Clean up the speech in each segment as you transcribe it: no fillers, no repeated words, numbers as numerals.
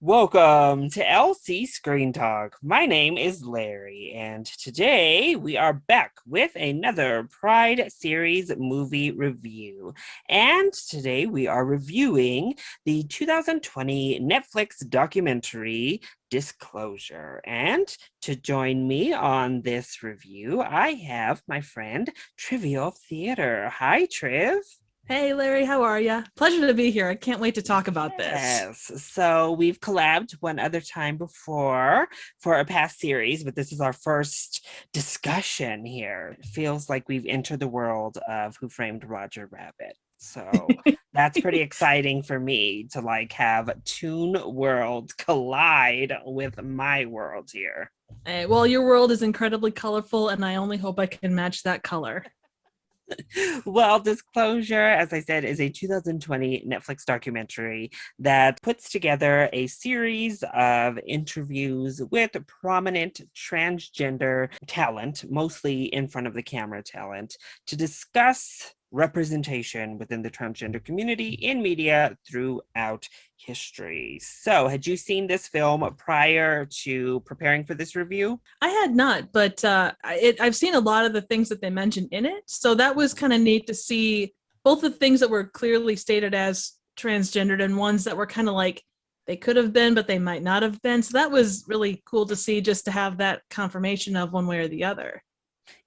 Welcome to LC Screen Talk. My name is Larry, and today we are back with another Pride Series movie review. And today we are reviewing the 2020 Netflix documentary Disclosure. And to join me on this review, I have my friend Trivial Theater. Hi, Triv. Hey Larry, how are you? Pleasure to be here. I can't wait to talk about this. Yes. So we've collabed one other time before for a past series, but this is our first discussion here. It feels like we've entered the world of Who Framed Roger Rabbit. So that's pretty exciting for me to like have Toon World collide with my world here. Well, your world is incredibly colorful, and I only hope I can match that color. Well, Disclosure, as I said, is a 2020 Netflix documentary that puts together a series of interviews with prominent transgender talent, mostly in front of the camera talent, to discuss representation within the transgender community in media throughout history. So, had you seen this film prior to preparing for this review? I had not, but I've seen a lot of the things that they mentioned in it. So that was kind of neat to see both the things that were clearly stated as transgendered and ones that were kind of like they could have been, but they might not have been. So that was really cool to see just to have that confirmation of one way or the other.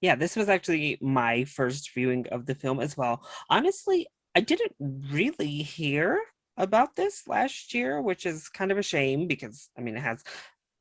Yeah, this was actually my first viewing of the film as well. Honestly, I didn't really hear about this last year, which is kind of a shame because I mean it has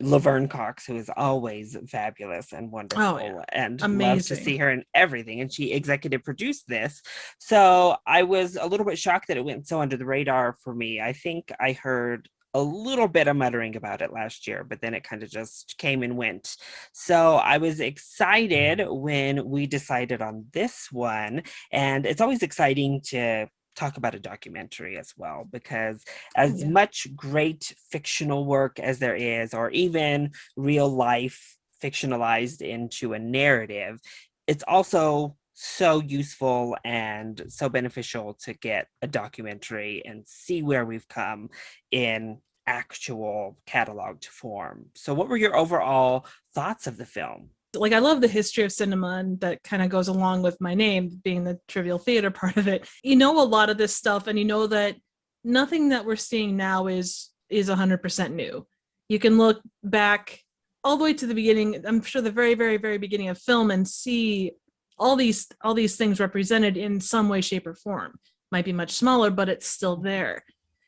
Laverne Cox, who is always fabulous and Oh, yeah. wonderful, and love to Amazing. see her in everything. And she executive produced this. So I was a little bit shocked that it went so under the radar for me. I think I heard a little bit of muttering about it last year, but then it kind of just came and went. So I was excited when we decided on this one. And it's always exciting to talk about a documentary as well, because Oh, as yeah. much great fictional work as there is, or even real life fictionalized into a narrative, it's also so useful and so beneficial to get a documentary and see where we've come in actual cataloged form. So, what were your overall thoughts of the film? Like I love the history of cinema, and that kind of goes along with my name being the trivial theater part of it. You know a lot of this stuff, and you know that nothing that we're seeing now is 100% new. You can look back all the way to the beginning, I'm sure the very beginning of film, and see all these things represented in some way, shape, or form. Might be much smaller, but it's still there.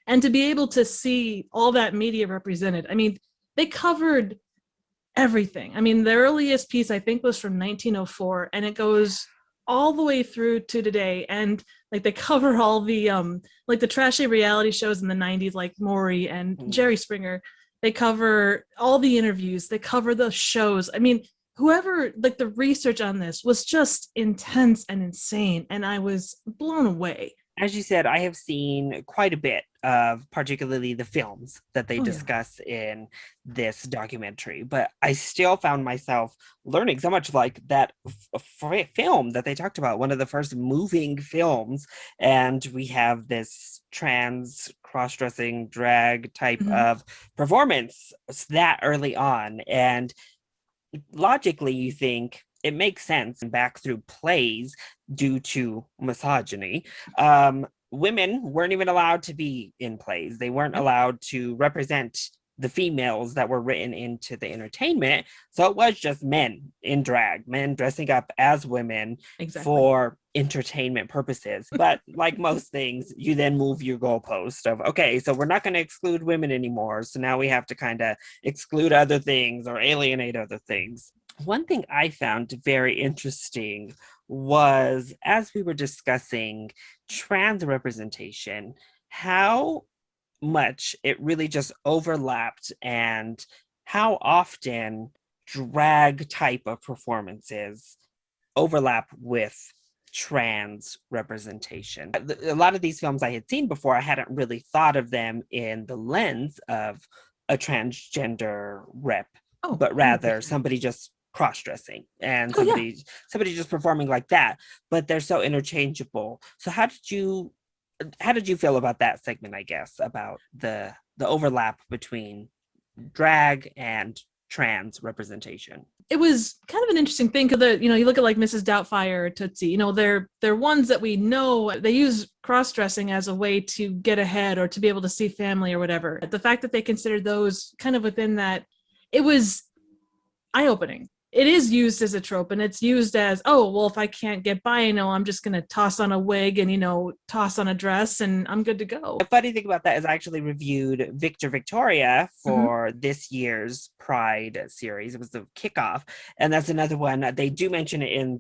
And to be able to see all that media represented, I mean, they covered everything. I mean, the earliest piece I think was from 1904, and it goes all the way through to today. And like they cover all the like the trashy reality shows in the 90s, like Maury and Mm. Jerry Springer. They cover all the interviews. They cover the shows. I mean, whoever like the research on this was just intense and insane, and I was blown away. As you said, I have seen quite a bit of particularly the films that they Oh yeah. discuss in this documentary, but I still found myself learning so much, like that film that they talked about, one of the first moving films. And we have this trans cross-dressing drag type Mm-hmm. of performance that early on. And logically, you think it makes sense back through plays due to misogyny. Women weren't even allowed to be in plays, they weren't Yep. allowed to represent the females that were written into the entertainment. So it was just men in drag, men dressing up as women Exactly. for entertainment purposes. But like most things, you then move your goalpost of, okay, so we're not going to exclude women anymore. So now we have to kind of exclude other things or alienate other things. One thing I found very interesting was, as we were discussing trans representation, how much it really just overlapped and how often drag type of performances overlap with trans representation. A lot of these films I had seen before, I hadn't really thought of them in the lens of a transgender rep, Oh, but rather 100%. somebody just cross-dressing and Oh yeah. somebody just performing like that. But they're so interchangeable. So how did you how did you feel about that segment, I guess, about the overlap between drag and trans representation? It was kind of an interesting thing because you look at like Mrs. Doubtfire or Tootsie, they're ones that we know they use cross-dressing as a way to get ahead or to be able to see family or whatever. The fact that they considered those kind of within that, it was eye-opening. It is used as a trope, and it's used as, oh, well, if I can't get by, I'm just going to toss on a wig and, toss on a dress and I'm good to go. The funny thing about that is I actually reviewed Victor Victoria for this year's Pride series. It was the kickoff. And that's another one. They do mention it in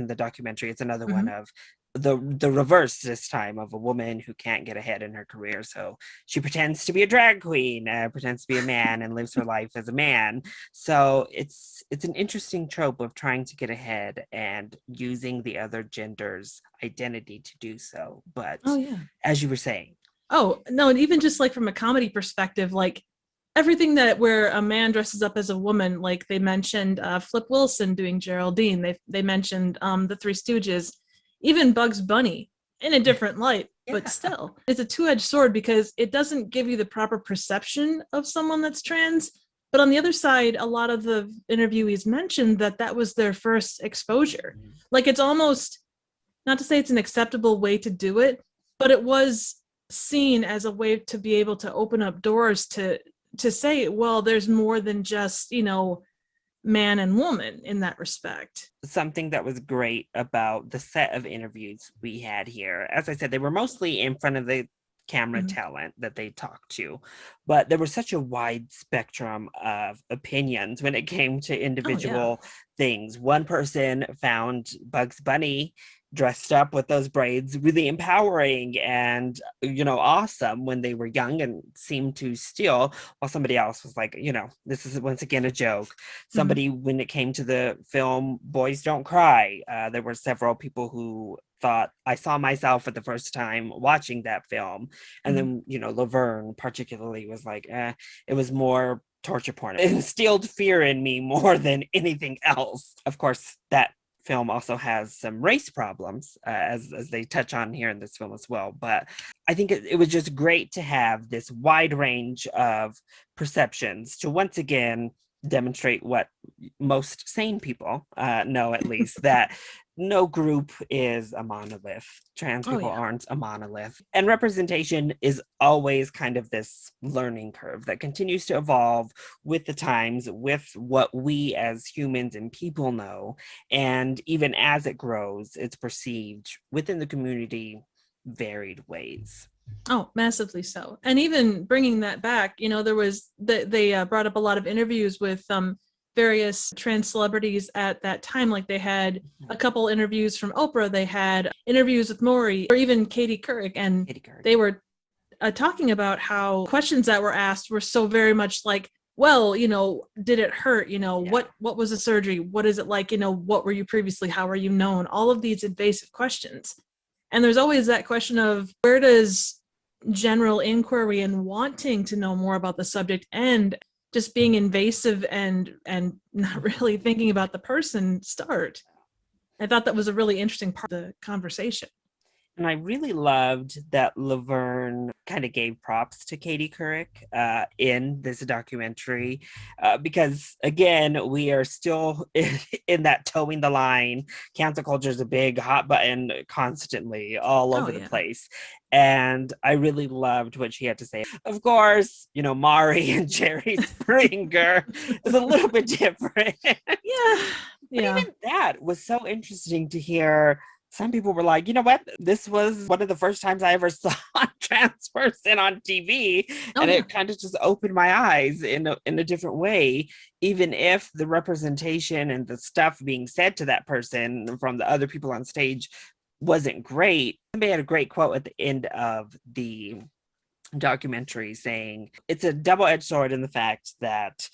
the documentary. It's another one of the reverse this time, of a woman who can't get ahead in her career, so she pretends to be a drag queen, pretends to be a man, and lives her life as a man. So it's an interesting trope of trying to get ahead and using the other gender's identity to do so. But as you were saying, oh no, and even just like from a comedy perspective, like everything that where a man dresses up as a woman, like they mentioned Flip Wilson doing Geraldine, they mentioned the Three Stooges, even Bugs Bunny in a different light, but still, it's a two-edged sword because it doesn't give you the proper perception of someone that's trans. But on the other side, a lot of the interviewees mentioned that was their first exposure. Like, it's almost, not to say it's an acceptable way to do it, but it was seen as a way to be able to open up doors to say, well, there's more than just, man and woman in that respect. Something that was great about the set of interviews we had here, as I said, they were mostly in front of the camera talent that they talked to, but there was such a wide spectrum of opinions when it came to individual things. One person found Bugs Bunny dressed up with those braids really empowering and awesome when they were young and seemed to steal, while somebody else was like, this is once again a joke. Somebody, when it came to the film Boys Don't Cry, there were several people who thought, I saw myself for the first time watching that film. And then Laverne particularly was like, it was more torture porn. It instilled fear in me more than anything else. Of course, that film also has some race problems, as they touch on here in this film as well. But I think it was just great to have this wide range of perceptions to once again demonstrate what most sane people know, at least, that no group is a monolith. Trans people aren't a monolith. And representation is always kind of this learning curve that continues to evolve with the times, with what we as humans and people know. And even as it grows, it's perceived within the community varied ways. Oh, massively so. And even bringing that back, there was, they brought up a lot of interviews with various trans celebrities at that time. Like they had a couple interviews from Oprah, they had interviews with Maury, or even Katie Couric, and they were talking about how questions that were asked were so very much like, well, did it hurt? What was the surgery? What is it like? What were you previously? How are you known? All of these invasive questions. And there's always that question of, where does general inquiry and wanting to know more about the subject and just being invasive and not really thinking about the person start? I thought that was a really interesting part of the conversation. And I really loved that Laverne kind of gave props to Katie Couric in this documentary, because, again, we are still in that towing the line. Cancel culture is a big hot button constantly all over the place. And I really loved what she had to say. Of course, Mari and Jerry Springer is a little bit different. But even that was so interesting to hear. Some people were like, you know what? This was one of the first times I ever saw a trans person on TV. And it kind of just opened my eyes in a different way, even if the representation and the stuff being said to that person from the other people on stage wasn't great. Somebody had a great quote at the end of the documentary saying, it's a double-edged sword in the fact that,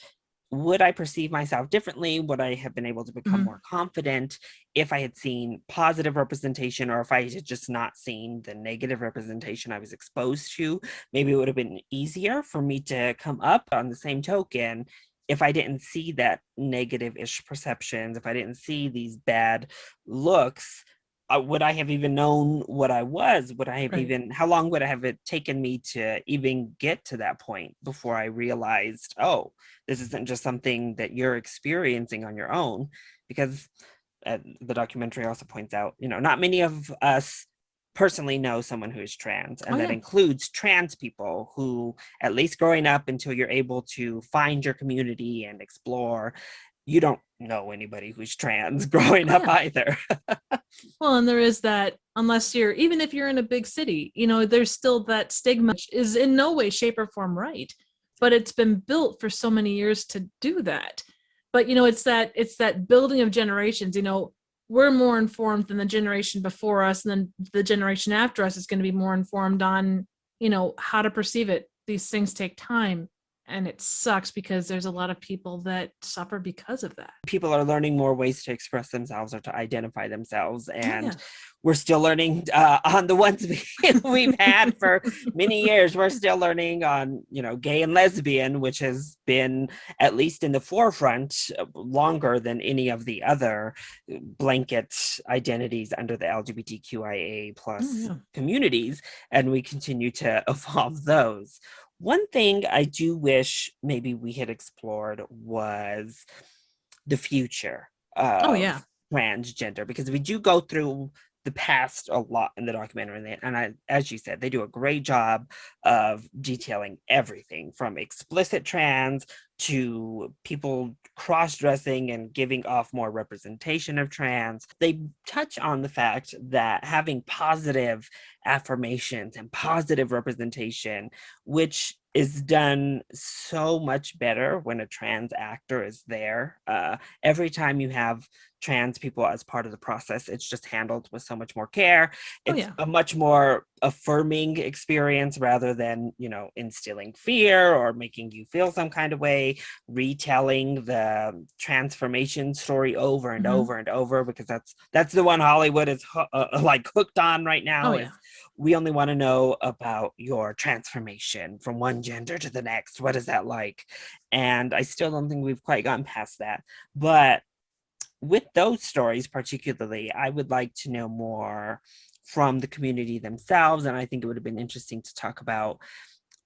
would I perceive myself differently? Would I have been able to become more confident if I had seen positive representation, or if I had just not seen the negative representation I was exposed to? Maybe it would have been easier for me to come up. On the same token, if I didn't see that negative-ish perceptions, if I didn't see these bad looks, would I have even known what I was? Would I have Right. even, how long would it have taken me to even get to that point before I realized, oh, this isn't just something that you're experiencing on your own? Because the documentary also points out, not many of us personally know someone who is trans, Oh and that yeah. includes trans people who, at least growing up until you're able to find your community and explore, you don't know anybody who's trans growing Oh up yeah. either. Well, and there is that, unless you're, even if you're in a big city, there's still that stigma, which is in no way, shape, or form right. But it's been built for so many years to do that. But it's that building of generations. We're more informed than the generation before us, and then the generation after us is going to be more informed on, how to perceive it. These things take time. And it sucks because there's a lot of people that suffer because of that. People are learning more ways to express themselves or to identify themselves, Oh and yeah. we're still learning on the ones we've had for many years. We're still learning on gay and lesbian, which has been at least in the forefront longer than any of the other blanket identities under the LGBTQIA Oh plus yeah. communities, and we continue to evolve those. One thing I do wish maybe we had explored was the future Oh of yeah. transgender, because we do go through the past a lot in the documentary, and as you said, they do a great job of detailing everything from explicit trans to people cross-dressing and giving off more representation of trans. They touch on the fact that having positive affirmations and positive representation, which is done so much better when a trans actor is there. Every time you have trans people as part of the process, it's just handled with so much more care. Oh It's yeah. a much more affirming experience rather than, instilling fear or making you feel some kind of way, retelling the transformation story over and Mm-hmm. over and over, because that's the one Hollywood is like hooked on right Oh now, yeah. is we only want to know about your transformation from one gender to the next. What is that like? And I still don't think we've quite gotten past that. But with those stories, particularly, I would like to know more from the community themselves. And I think it would have been interesting to talk about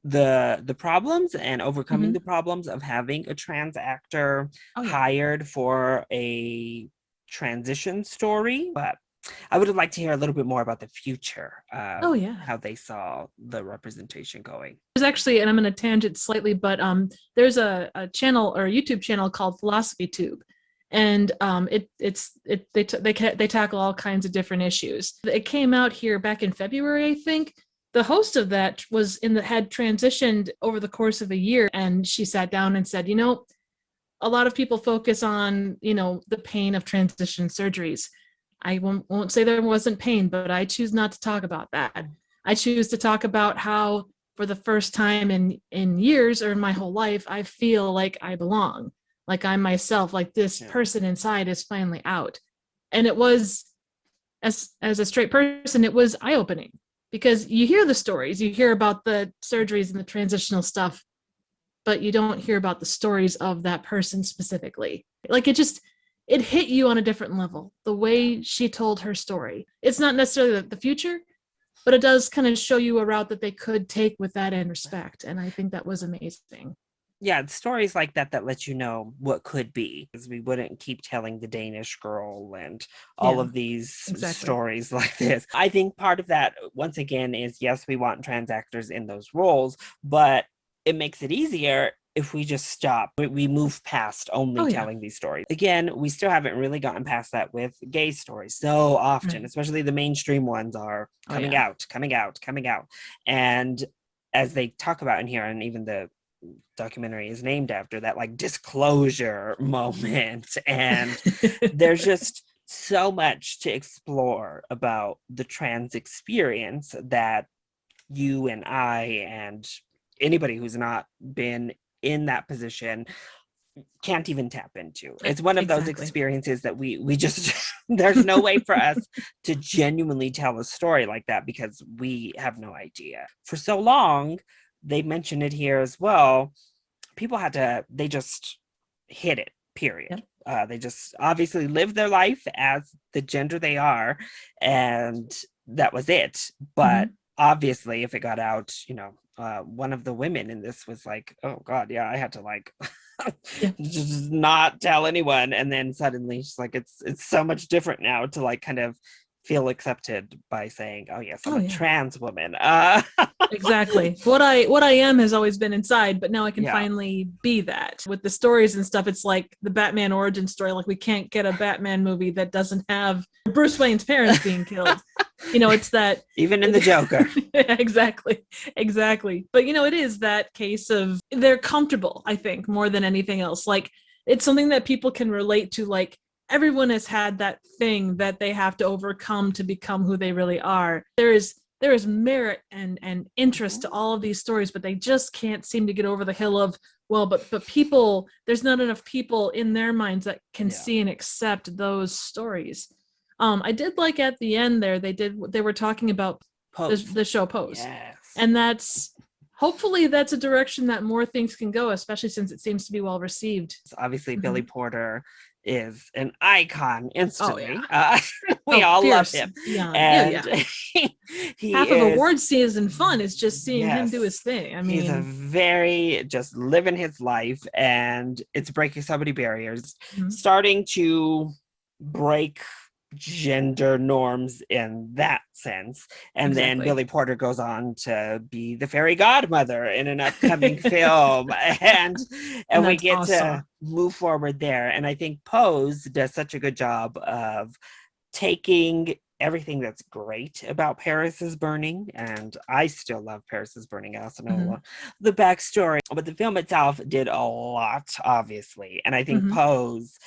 the problems and overcoming Mm-hmm. the problems of having a trans actor Oh yeah. hired for a transition story. But I would have liked to hear a little bit more about the future of Oh yeah. how they saw the representation going. There's actually, and I'm going to tangent slightly, but there's a channel or a YouTube channel called Philosophy Tube, and they tackle all kinds of different issues. It came out here back in February, I think. The host of that had transitioned over the course of a year, and she sat down and said, a lot of people focus on the pain of transition surgeries. I won't say there wasn't pain, but I choose not to talk about that. I choose to talk about how, for the first time in years or in my whole life, I feel like I belong, like I'm myself, like this Yeah. person inside is finally out. And it was, as a straight person, it was eye opening, because you hear the stories, you hear about the surgeries and the transitional stuff, but you don't hear about the stories of that person specifically. Like it hit you on a different level. The way she told her story. It's not necessarily the future, but it does kind of show you a route that they could take with that in respect. And I think that was amazing. Yeah, it's stories like that that let you know what could be, because we wouldn't keep telling the Danish girl and all Yeah, of these exactly. stories like this. I think part of that, once again, is yes, we want trans actors in those roles, but it makes it easier if we just stop. We move past only Oh yeah. telling these stories. Again, we still haven't really gotten past that with gay stories so often, Right. especially the mainstream ones are Oh coming yeah. out, coming out, coming out. And as they talk about in here, and even the documentary is named after that, like, disclosure moment, and there's just so much to explore about the trans experience that you and I and anybody who's not been in that position can't even tap into. It's one of those Exactly. experiences that we just there's no way for us to genuinely tell a story like that, because we have no idea. For so long, they mention it here as well, people had to, they just hid it. period. Yep. They just obviously live their life as the gender they are, and that was it. But obviously, if it got out, one of the women in this was like, oh God, yeah, I had to like Yeah. just not tell anyone. And then suddenly she's like, it's so much different now to like kind of feel accepted by saying, oh yes, I'm a trans woman. Exactly. What I am has always been inside, but now I can Yeah. finally be that. With the stories and stuff, it's like the Batman origin story. Like, we can't get a Batman movie that doesn't have Bruce Wayne's parents being killed. It's that even in the Joker. Exactly. But it is that case of they're comfortable, I think, more than anything else. Like, it's something that people can relate to. Like, everyone has had that thing that they have to overcome to become who they really are. There is merit and interest to all of these stories, but they just can't seem to get over the hill of, well, but people, there's not enough people in their minds that can see and accept those stories. I did like at the end there, they were talking about the show Pose. Yes. And hopefully that's a direction that more things can go, especially since it seems to be well received. Obviously, Billy Porter is an icon instantly. We all love him. And he half of award season fun is just seeing him do his thing. I mean, he's a very just living his life, and it's breaking so many barriers, starting to break gender norms in that sense. And then Billy Porter goes on to be the fairy godmother in an upcoming film, and we get to move forward there. And I think Pose does such a good job of taking everything that's great about Paris is Burning, and I still love Paris is Burning. I also know the backstory, but the film itself did a lot, obviously. And I think Pose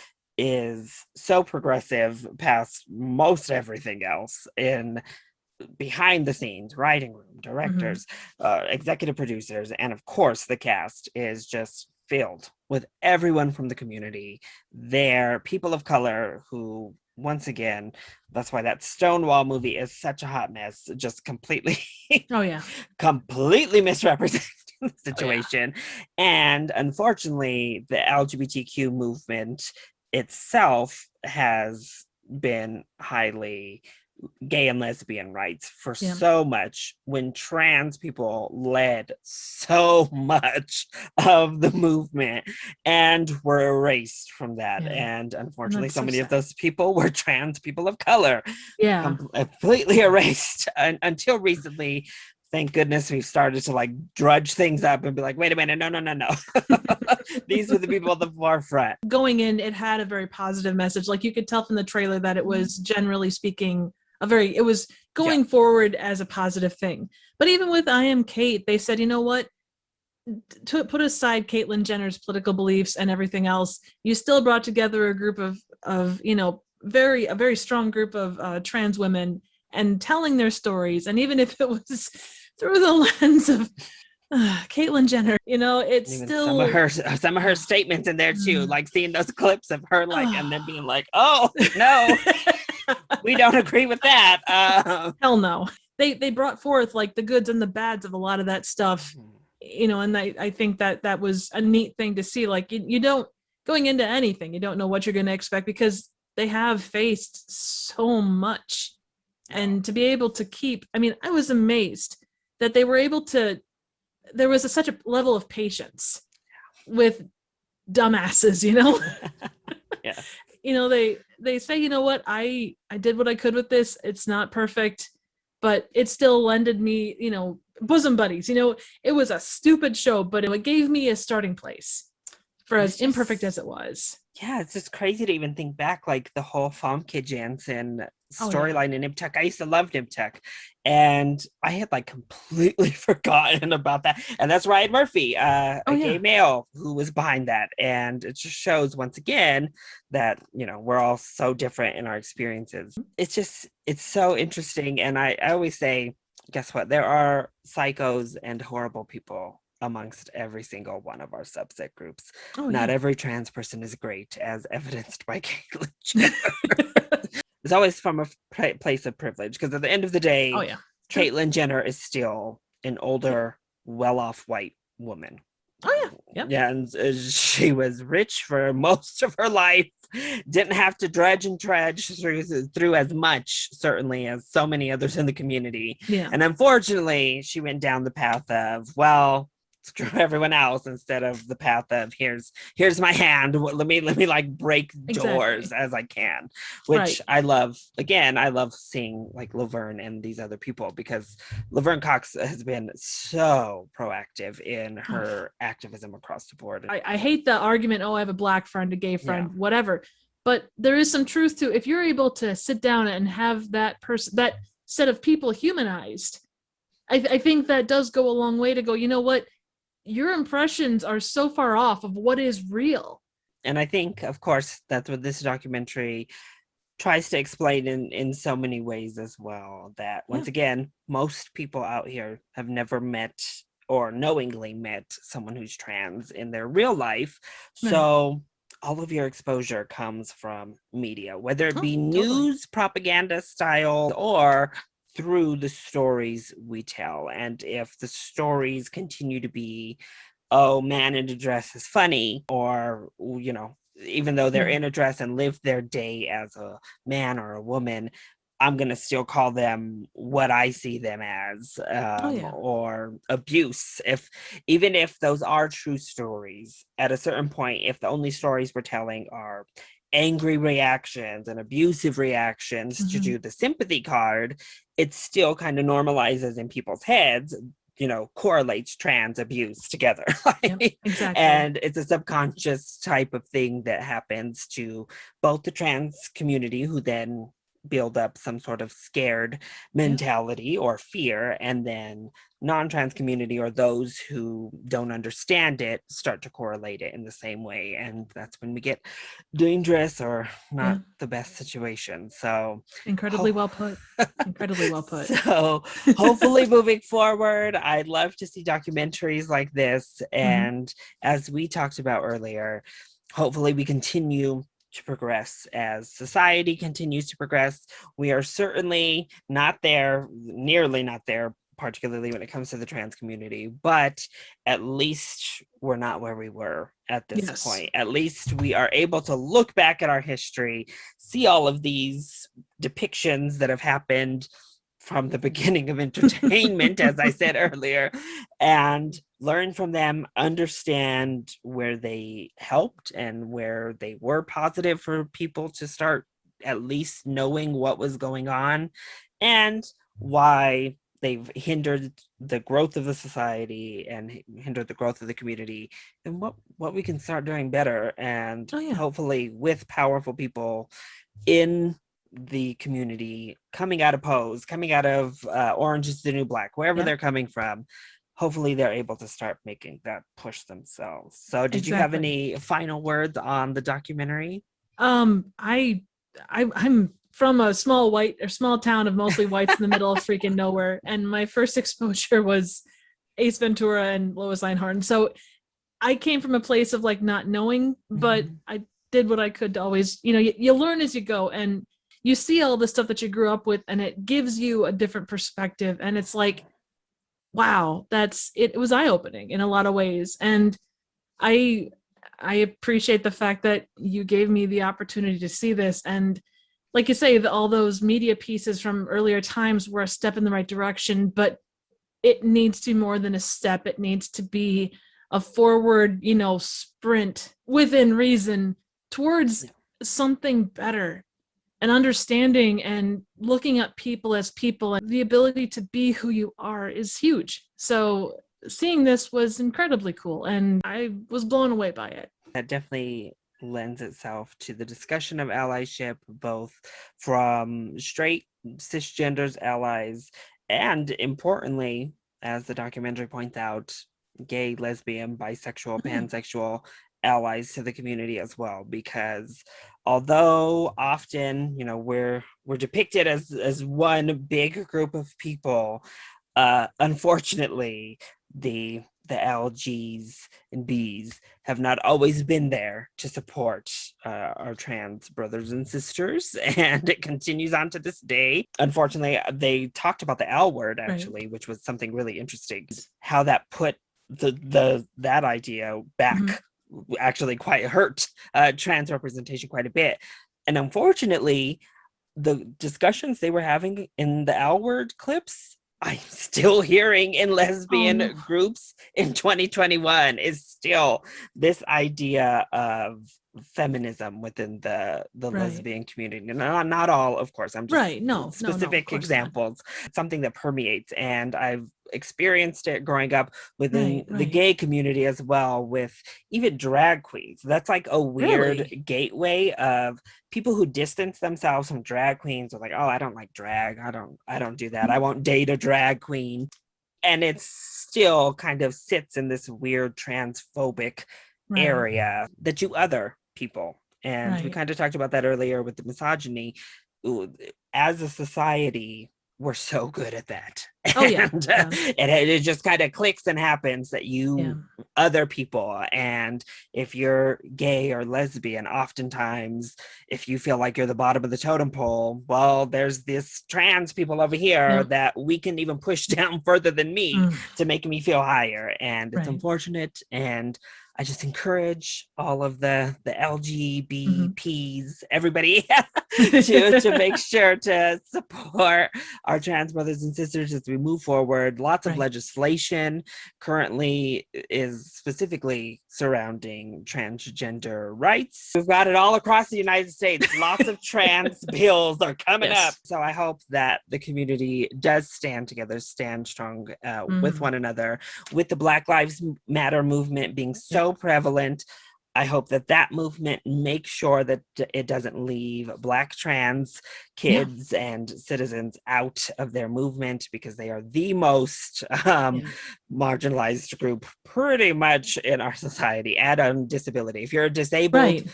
is so progressive past most everything else in behind the scenes, writing room, directors, executive producers, and of course the cast is just filled with everyone from the community. They're people of color who, once again, that's why that Stonewall movie is such a hot mess, just completely completely misrepresenting the situation. And unfortunately, the LGBTQ movement itself has been highly gay and lesbian rights for so much, when trans people led so much of the movement and were erased from that. And unfortunately, so many of those people were trans people of color, completely erased until recently. Thank goodness we've started to like drudge things up and be like, wait a minute, no. These were the people at the forefront. Going in, it had a very positive message. Like, you could tell from the trailer that it was, generally speaking, it was going forward as a positive thing. But even with I Am Kate, they said, you know what? To put aside Caitlyn Jenner's political beliefs and everything else, you still brought together a group of a very strong group of trans women and telling their stories. And even if it was through the lens of Caitlyn Jenner, it's even still some of her statements in there too, like seeing those clips of her like and then being like, oh no, we don't agree with that. Hell no. They brought forth like the goods and the bads of a lot of that stuff, and I think that was a neat thing to see. Like, you don't, going into anything, you don't know what you're going to expect, because they have faced so much. And to be able to keep, I mean, I was amazed that they were able to, there was such a level of patience with dumbasses, They say, you know what, I did what I could with this. It's not perfect, but it still lended me, bosom buddies. It was a stupid show, but it gave me a starting place for as imperfect as it was. Yeah, it's just crazy to even think back, like the whole Famke Janssen storyline in Nip Tuck. I used to love Nip Tuck, and I had like completely forgotten about that. And that's Ryan Murphy, a gay male who was behind that. And it just shows once again that, we're all so different in our experiences. It's so interesting. And I always say, guess what? There are psychos and horrible people amongst every single one of our subset groups. Not every trans person is great, as evidenced by Caitlyn Jenner. It's always from a place of privilege, because at the end of the day, Caitlyn Jenner is still an older, well-off white woman. Oh yeah. Yep. Yeah, and she was rich for most of her life, didn't have to drudge and trudge through as much, certainly, as so many others in the community. Yeah. And unfortunately, she went down the path of, well, screw everyone else, instead of the path of, here's my hand, let me like break doors Exactly. as I can, Right. which I love. Again, I love seeing like Laverne and these other people, because Laverne Cox has been so proactive in her activism across the board. I hate the argument, oh, I have a black friend, a gay Yeah. friend, whatever. But there is some truth to, if you're able to sit down and have that person, that set of people humanized, I think that does go a long way to go, you know what? Your impressions are so far off of what is real. And I think, of course, that's what this documentary tries to explain in so many ways as well, that once Yeah. again, most people out here have never met or knowingly met someone who's trans in their real life. Right. So all of your exposure comes from media, whether it Oh, be totally. news, propaganda style, or through the stories we tell. And if the stories continue to be, oh, man in a dress is funny, or, you know, even though they're Yeah. in a dress and live their day as a man or a woman, I'm going to still call them what I see them as, Oh yeah. or abuse. Even if those are true stories, at a certain point, if the only stories we're telling are angry reactions and abusive reactions to Mm-hmm. do the sympathy card, it still kind of normalizes in people's heads, correlates trans abuse together. Yep. Exactly. And it's a subconscious type of thing that happens to both the trans community, who then build up some sort of scared Yep. mentality or fear, and then non-trans community, or those who don't understand it, start to correlate it in the same way, and that's when we get dangerous or Yeah. not the best situation. So Incredibly well put. Incredibly well put. so hopefully moving forward, I'd love to see documentaries like this. Mm-hmm. And as we talked about earlier, hopefully we continue to progress as society continues to progress. We are certainly not there, nearly not there, particularly when it comes to the trans community, but at least we're not where we were at this Yes. point. At least we are able to look back at our history, see all of these depictions that have happened from the beginning of entertainment, as I said earlier, and learn from them, understand where they helped and where they were positive for people to start at least knowing what was going on, and why they've hindered the growth of the society and hindered the growth of the community, and what we can start doing better. And Oh yeah. hopefully with powerful people in the community coming out of Pose, coming out of Orange is the New Black, wherever Yep. they're coming from, hopefully they're able to start making that push themselves. So did you have Exactly. any final words on the documentary? I'm from a small town of mostly whites in the middle of freaking nowhere, and my first exposure was Ace Ventura and Lois Lane Horton. So I came from a place of like not knowing, but Mhm. I did what I could to always, you learn as you go, and you see all the stuff that you grew up with, and it gives you a different perspective. And it's like, wow, that's it. It was eye opening in a lot of ways, and I I appreciate the fact that you gave me the opportunity to see this. And like you say, all those media pieces from earlier times were a step in the right direction, but it needs to be more than a step. It needs to be a forward, sprint within reason towards Yeah. something better and understanding and looking at people as people, and the ability to be who you are is huge. So seeing this was incredibly cool, and I was blown away by it. That definitely lends itself to the discussion of allyship, both from straight cisgenders allies, and importantly, as the documentary points out, gay, lesbian, bisexual, Oh, yeah. pansexual allies to the community as well. Because although often, we're depicted as one big group of people, unfortunately, the LGs and Bs have not always been there to support our trans brothers and sisters, and it continues on to this day. Unfortunately, they talked about the L word, Right. actually, which was something really interesting. How that put that idea back actually quite hurt trans representation quite a bit. And unfortunately, the discussions they were having in the L Word clips, I'm still hearing in lesbian groups in 2021 is still this idea of feminism within the lesbian community. Not all, of course. I'm just specific examples. Something that permeates, and I've experienced it growing up within the gay community as well, with even drag queens. That's like a weird gateway of people who distance themselves from drag queens are like, oh, I don't like drag. I don't do that. I won't date a drag queen. And it still kind of sits in this weird transphobic area that you other people. And we kind of talked about that earlier with the misogyny. As a society, we're so good at that. And it just kind of clicks and happens that you other people, and if you're gay or lesbian, oftentimes if you feel like you're the bottom of the totem pole, well, there's this trans people over here that we can even push down further than me to make me feel higher. And it's unfortunate, and I just encourage all of the LGBTs, everybody, to make sure to support our trans brothers and sisters as we move forward. Lots of legislation currently is specifically surrounding transgender rights. We've got it all across the United States. Lots of trans bills are coming up. So I hope that the community does stand together, stand strong with one another, with the Black Lives Matter movement being so prevalent. I hope that that movement makes sure that it doesn't leave Black trans kids and citizens out of their movement, because they are the most marginalized group pretty much in our society, and on disability. If you're a disabled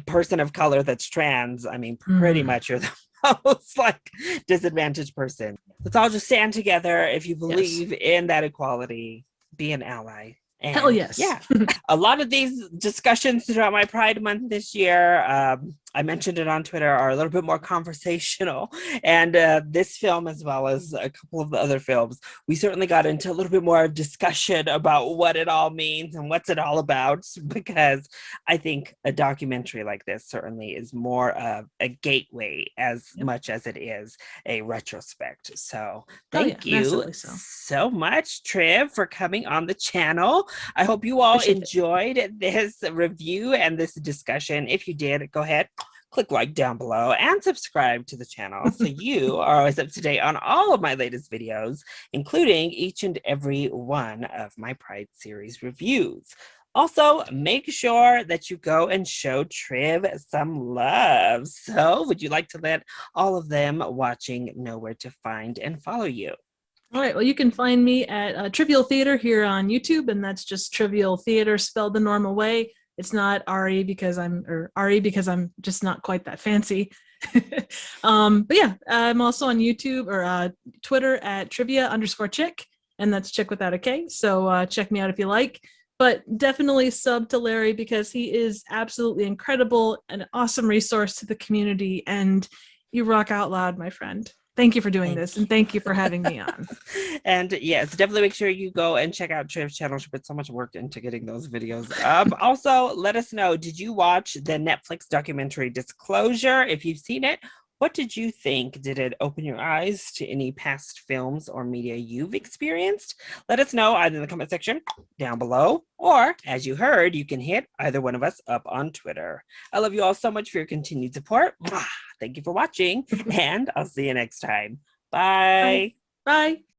person of color that's trans, I mean, pretty much you're the most like disadvantaged person. Let's all just stand together. If you believe in that equality, be an ally. And hell yes. Yeah. A lot of these discussions throughout my Pride Month this year, I mentioned it on Twitter, are a little bit more conversational. And this film, as well as a couple of the other films, we certainly got into a little bit more of discussion about what it all means and what's it all about, because I think a documentary like this certainly is more of a gateway as much as it is a retrospect. So thank you so much, Triv, for coming on the channel. I hope you all enjoyed this review and this discussion. If you did, go ahead, click like down below and subscribe to the channel so you are always up to date on all of my latest videos, including each and every one of my Pride series reviews. Also, make sure that you go and show Triv some love. So would you like to let all of them watching know where to find and follow you? All right, well, you can find me at Trivial Theater here on YouTube, and that's just Trivial Theater spelled the normal way. It's not RE because I'm just not quite that fancy. But yeah, I'm also on YouTube or Twitter at trivia_chick, and that's chick without a K. So check me out if you like. But definitely sub to Larry, because he is absolutely incredible, an awesome resource to the community, and you rock out loud, my friend. Thank you for doing this, and thank you for having me on. And yes, definitely make sure you go and check out Triv's channel. She put so much work into getting those videos up. Also, let us know, did you watch the Netflix documentary Disclosure? If you've seen it, what did you think? Did it open your eyes to any past films or media you've experienced? Let us know either in the comment section down below, or as you heard, you can hit either one of us up on Twitter. I love you all so much for your continued support. Thank you for watching, and I'll see you next time. Bye. Bye. Bye.